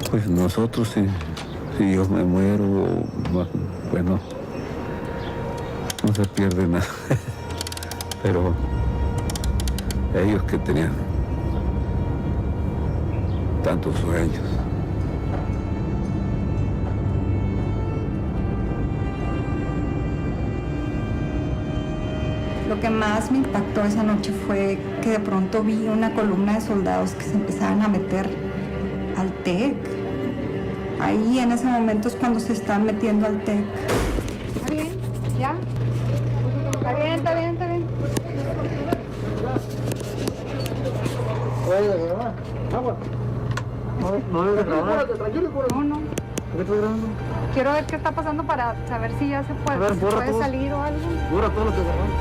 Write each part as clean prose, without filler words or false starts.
Pues nosotros, si yo me muero, bueno, no se pierde nada. Pero ellos que tenían tantos sueños. Lo que más me impactó esa noche fue que de pronto vi una columna de soldados que se empezaban a meter al TEC. Ahí en ese momento es cuando se están metiendo al TEC. ¿Está bien? ¿Ya? Está bien, está bien, está bien. ¿Puedes grabar? Agua. No debes grabar. Tranquilo, No, no. ¿Qué estás grabando? Quiero ver qué está pasando para saber si ya se puede, A ver, si borra puede todo. salir o algo. Dura todo lo que grabamos.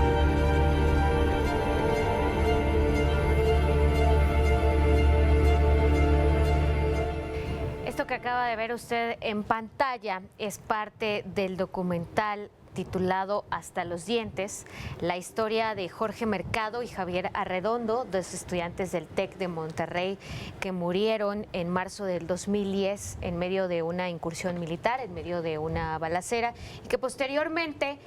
Esto que acaba de ver usted en pantalla es parte del documental titulado Hasta los dientes, la historia de Jorge Mercado y Javier Arredondo, dos estudiantes del TEC de Monterrey que murieron en marzo del 2010 en medio de una incursión militar, en medio de una balacera, y que posteriormente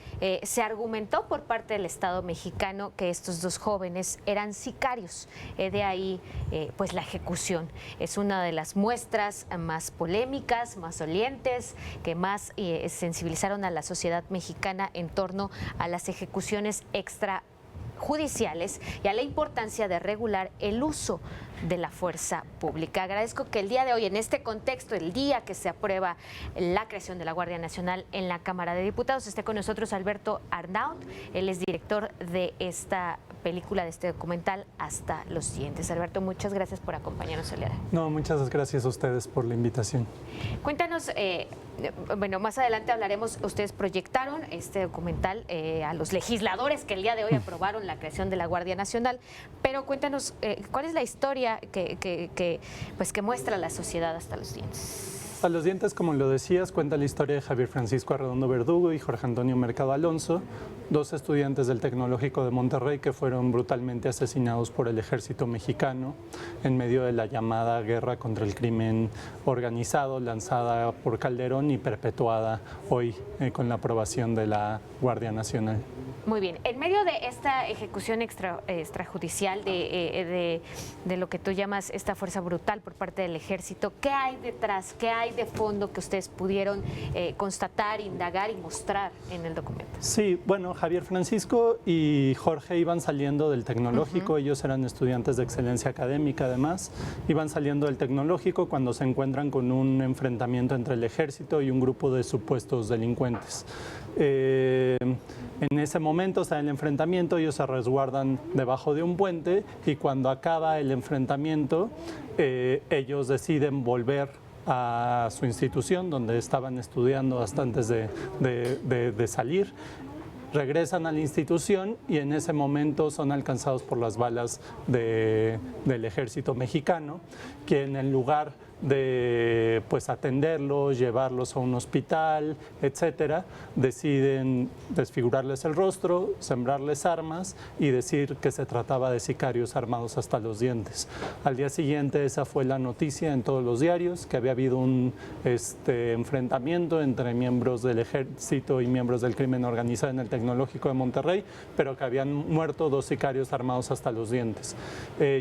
se argumentó por parte del Estado mexicano que estos dos jóvenes eran sicarios. De ahí pues la ejecución. Es una de las muestras más polémicas, más dolientes, que más sensibilizaron a la sociedad mexicana en torno a las ejecuciones extrajudiciales y a la importancia de regular el uso de la fuerza pública. Agradezco que el día de hoy, en este contexto, el día que se aprueba la creación de la Guardia Nacional en la Cámara de Diputados, esté con nosotros Alberto Arnaut. Él es director de esta película, de este documental Hasta los dientes. Alberto, muchas gracias por acompañarnos el día de hoy. No, muchas gracias a ustedes por la invitación. Cuéntanos, bueno, más adelante hablaremos, ustedes proyectaron este documental a los legisladores que el día de hoy aprobaron la creación de la Guardia Nacional, pero cuéntanos, ¿cuál es la historia que muestra la sociedad Hasta los dientes? A los dientes, como lo decías, cuenta la historia de Javier Francisco Arredondo Verdugo y Jorge Antonio Mercado Alonso, dos estudiantes del Tecnológico de Monterrey que fueron brutalmente asesinados por el ejército mexicano en medio de la llamada guerra contra el crimen organizado lanzada por Calderón y perpetuada hoy con la aprobación de la Guardia Nacional. Muy bien. En medio de esta ejecución extrajudicial de lo que tú llamas esta fuerza brutal por parte del ejército, ¿qué hay detrás? ¿Qué hay de fondo que ustedes pudieron constatar, indagar y mostrar en el documento? Sí, bueno, Javier Francisco y Jorge iban saliendo del Tecnológico, ellos eran estudiantes de excelencia académica además, iban saliendo del Tecnológico cuando se encuentran con un enfrentamiento entre el ejército y un grupo de supuestos delincuentes. En ese momento está el enfrentamiento, ellos se resguardan debajo de un puente y cuando acaba el enfrentamiento ellos deciden volver a su institución donde estaban estudiando hasta antes de salir. Regresan a la institución y en ese momento son alcanzados por las balas del ejército mexicano, que en lugar de atenderlos, llevarlos a un hospital, etcétera, deciden desfigurarles el rostro, sembrarles armas y decir que se trataba de sicarios armados hasta los dientes. Al día siguiente esa fue la noticia en todos los diarios, que había habido un enfrentamiento entre miembros del ejército y miembros del crimen organizado en el Tecnológico de Monterrey, pero que habían muerto dos sicarios armados hasta los dientes.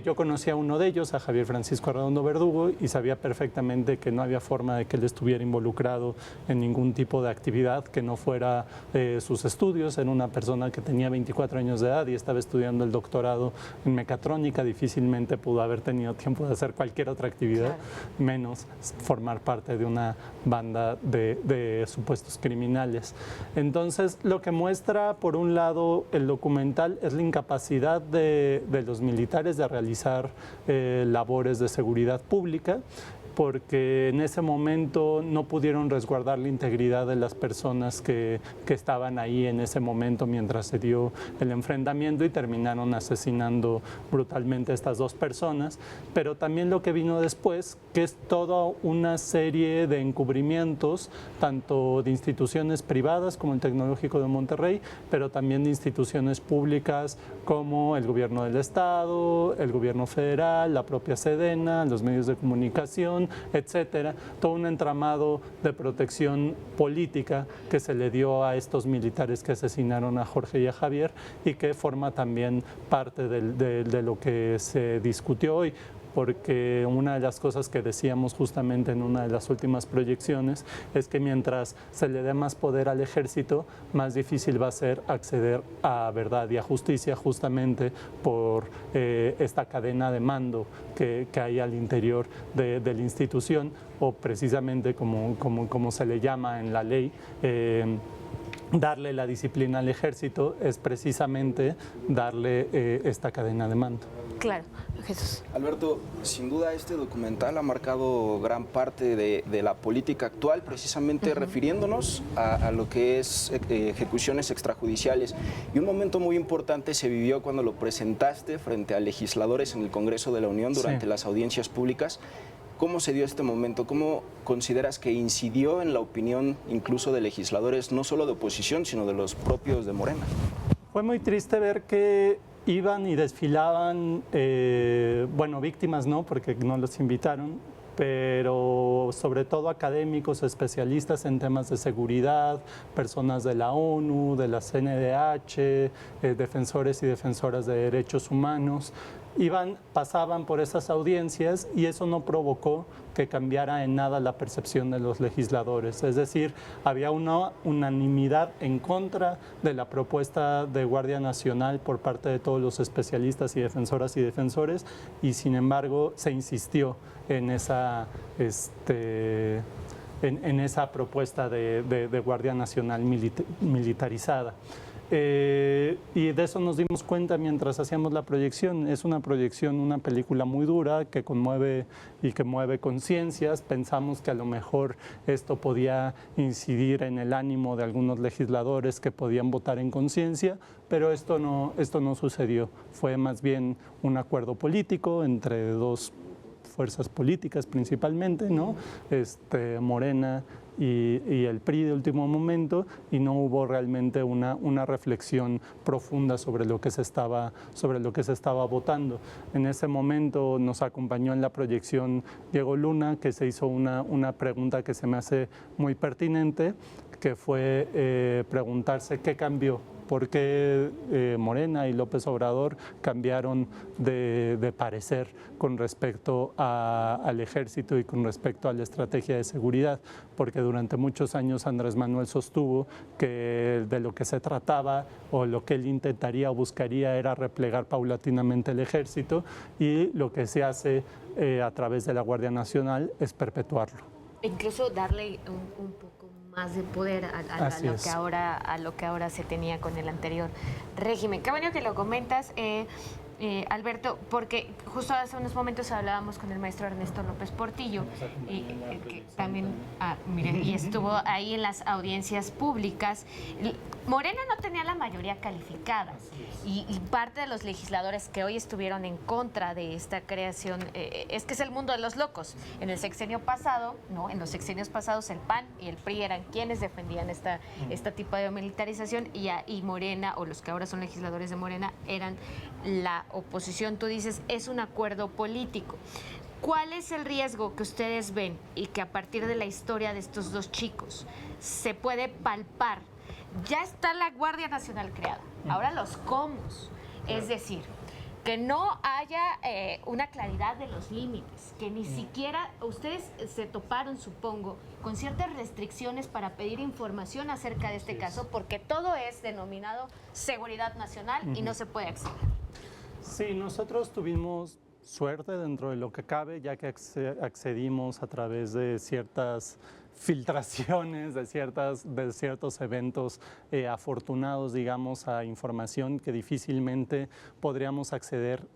Yo conocí a uno de ellos, a Javier Francisco Arredondo Verdugo, y sabía perfectamente que no había forma de que él estuviera involucrado en ningún tipo de actividad que no fuera sus estudios. Era una persona que tenía 24 años de edad y estaba estudiando el doctorado en mecatrónica, difícilmente pudo haber tenido tiempo de hacer cualquier otra actividad, menos formar parte de una banda de supuestos criminales. Entonces, lo que muestra, por un lado, el documental es la incapacidad de los militares de realizar labores de seguridad pública, porque en ese momento no pudieron resguardar la integridad de las personas que estaban ahí en ese momento mientras se dio el enfrentamiento y terminaron asesinando brutalmente a estas dos personas. Pero también lo que vino después, que es toda una serie de encubrimientos, tanto de instituciones privadas como el Tecnológico de Monterrey, pero también de instituciones públicas como el gobierno del estado, el gobierno federal, la propia Sedena, los medios de comunicación, etcétera, todo un entramado de protección política que se le dio a estos militares que asesinaron a Jorge y a Javier y que forma también parte de lo que se discutió hoy. Porque una de las cosas que decíamos justamente en una de las últimas proyecciones es que mientras se le dé más poder al ejército, más difícil va a ser acceder a verdad y a justicia, justamente por esta cadena de mando que hay al interior de la institución, o precisamente como se le llama en la ley. Darle la disciplina al ejército es precisamente darle esta cadena de mando. Claro, Jesús. Alberto, sin duda este documental ha marcado gran parte de la política actual, precisamente refiriéndonos a lo que es ejecuciones extrajudiciales. Y un momento muy importante se vivió cuando lo presentaste frente a legisladores en el Congreso de la Unión durante las audiencias públicas. ¿Cómo se dio este momento? ¿Cómo consideras que incidió en la opinión incluso de legisladores, no solo de oposición, sino de los propios de Morena? Fue muy triste ver que iban y desfilaban, bueno, víctimas no, porque no los invitaron, pero sobre todo académicos, especialistas en temas de seguridad, personas de la ONU, de la CNDH, defensores y defensoras de derechos humanos. Pasaban por esas audiencias y eso no provocó que cambiara en nada la percepción de los legisladores. Es decir, había una unanimidad en contra de la propuesta de Guardia Nacional por parte de todos los especialistas y defensoras y defensores, y sin embargo se insistió en esa propuesta de Guardia Nacional militarizada. Y de eso nos dimos cuenta mientras hacíamos la proyección. Es una proyección, una película muy dura que conmueve y que mueve conciencias. Pensamos que a lo mejor esto podía incidir en el ánimo de algunos legisladores que podían votar en conciencia, pero esto no sucedió. Fue más bien un acuerdo político entre dos fuerzas políticas principalmente, ¿no? Morena y el PRI de último momento, y no hubo realmente una reflexión profunda sobre lo que se estaba votando. En ese momento nos acompañó en la proyección Diego Luna, que se hizo una pregunta que se me hace muy pertinente, que fue preguntarse qué cambió. ¿Por qué Morena y López Obrador cambiaron de parecer con respecto al ejército y con respecto a la estrategia de seguridad? Porque durante muchos años Andrés Manuel sostuvo que de lo que se trataba o lo que él intentaría o buscaría era replegar paulatinamente el ejército, y lo que se hace a través de la Guardia Nacional es perpetuarlo. Incluso darle un poco más de poder a lo que ahora se tenía con el anterior régimen. Qué bueno que lo comentas, Alberto, porque justo hace unos momentos hablábamos con el maestro Ernesto López Portillo, que también y estuvo ahí en las audiencias públicas. Morena no tenía la mayoría calificada y parte de los legisladores que hoy estuvieron en contra de esta creación, es que es el mundo de los locos. En el sexenio pasado, en los sexenios pasados el PAN y el PRI eran quienes defendían este tipo de militarización, y Morena, o los que ahora son legisladores de Morena, eran la oposición. Tú dices, es un acuerdo político. ¿Cuál es el riesgo que ustedes ven y que a partir de la historia de estos dos chicos se puede palpar? Ya está la Guardia Nacional creada, ahora los cómo, es decir, que no haya una claridad de los límites, que ni siquiera ustedes se toparon, supongo, con ciertas restricciones para pedir información acerca de este caso, porque todo es denominado seguridad nacional y no se puede acceder. Sí, nosotros tuvimos suerte dentro de lo que cabe, ya que accedimos a través de ciertas filtraciones, de ciertos eventos afortunados, digamos, a información que difícilmente podríamos acceder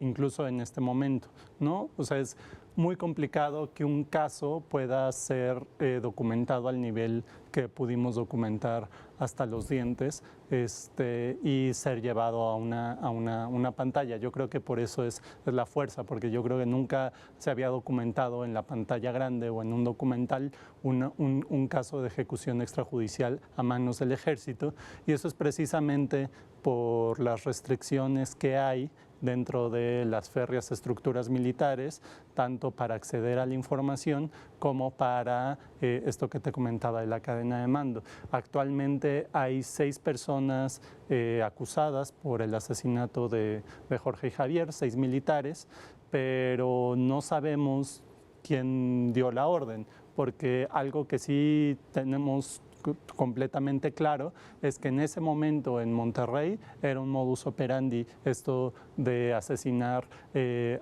incluso en este momento, ¿no? O sea, es muy complicado que un caso pueda ser documentado al nivel que pudimos documentar hasta los dientes y ser llevado a una pantalla. Yo creo que por eso es la fuerza, porque yo creo que nunca se había documentado en la pantalla grande o en un documental un caso de ejecución extrajudicial a manos del ejército, y eso es precisamente por las restricciones que hay dentro de las férreas estructuras militares, tanto para acceder a la información como para esto que te comentaba de la cadena de mando. Actualmente hay 6 personas acusadas por el asesinato de Jorge y Javier, 6 militares, pero no sabemos quién dio la orden, porque algo que sí tenemos completamente claro es que en ese momento en Monterrey era un modus operandi esto de asesinar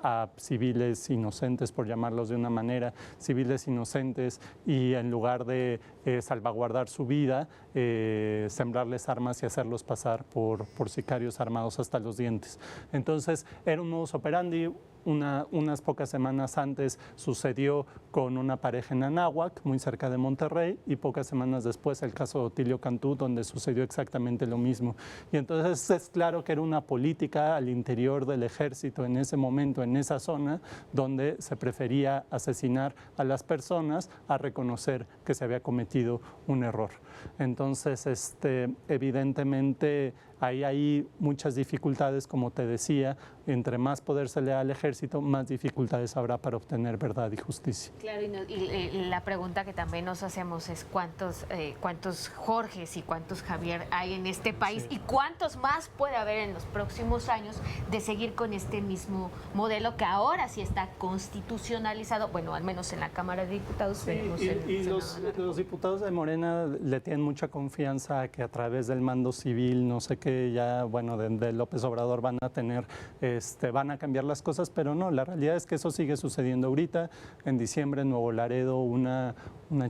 a civiles inocentes, por llamarlos de una manera, civiles inocentes, y en lugar de salvaguardar su vida, sembrarles armas y hacerlos pasar por sicarios armados hasta los dientes. Entonces era un modus operandi. Unas pocas semanas antes sucedió con una pareja en Anáhuac, muy cerca de Monterrey, y pocas semanas después el caso de Otilio Cantú, donde sucedió exactamente lo mismo. Y entonces es claro que era una política al interior del ejército en ese momento, en esa zona, donde se prefería asesinar a las personas a reconocer que se había cometido un error. Entonces, evidentemente, hay muchas dificultades, como te decía. Entre más poder se le da al ejército, más dificultades habrá para obtener verdad y justicia. Claro, y la pregunta que también nos hacemos es cuántos Jorges y cuántos Javier hay en este país, sí, y cuántos más puede haber en los próximos años de seguir con este mismo modelo que ahora sí está constitucionalizado, bueno, al menos en la Cámara de Diputados. Sí, y los diputados de Morena le tienen mucha confianza a que a través del mando civil, no sé qué, ya, bueno, de López Obrador van a tener, van a cambiar las cosas, pero no, la realidad es que eso sigue sucediendo ahorita. En diciembre en Nuevo Laredo una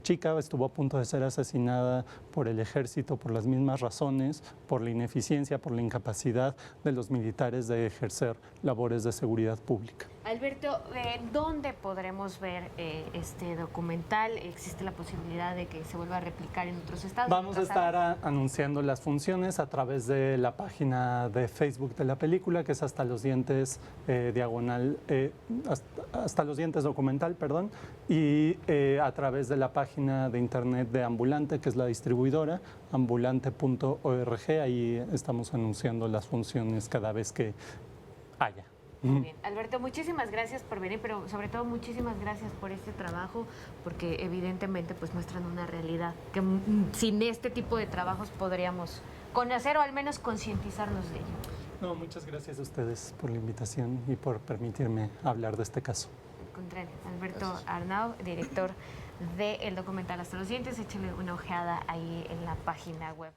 chica estuvo a punto de ser asesinada por el ejército por las mismas razones, por la ineficiencia, por la incapacidad de los militares de ejercer labores de seguridad pública. Alberto, ¿dónde podremos ver este documental? ¿Existe la posibilidad de que se vuelva a replicar en otros estados? Vamos a estar anunciando las funciones a través de la página de Facebook de la película, que es Hasta los Dientes hasta los Dientes documental, perdón, y a través de la página de internet de Ambulante, que es la distribuidora, ambulante.org. Ahí estamos anunciando las funciones cada vez que haya. Muy bien. Alberto, muchísimas gracias por venir, pero sobre todo muchísimas gracias por este trabajo, porque evidentemente pues muestran una realidad que sin este tipo de trabajos podríamos conocer o al menos concientizarnos de ello. No, muchas gracias a ustedes por la invitación y por permitirme hablar de este caso. Al contrario, Alberto Arnau, director del documental Hasta los Dientes, échale una ojeada ahí en la página web.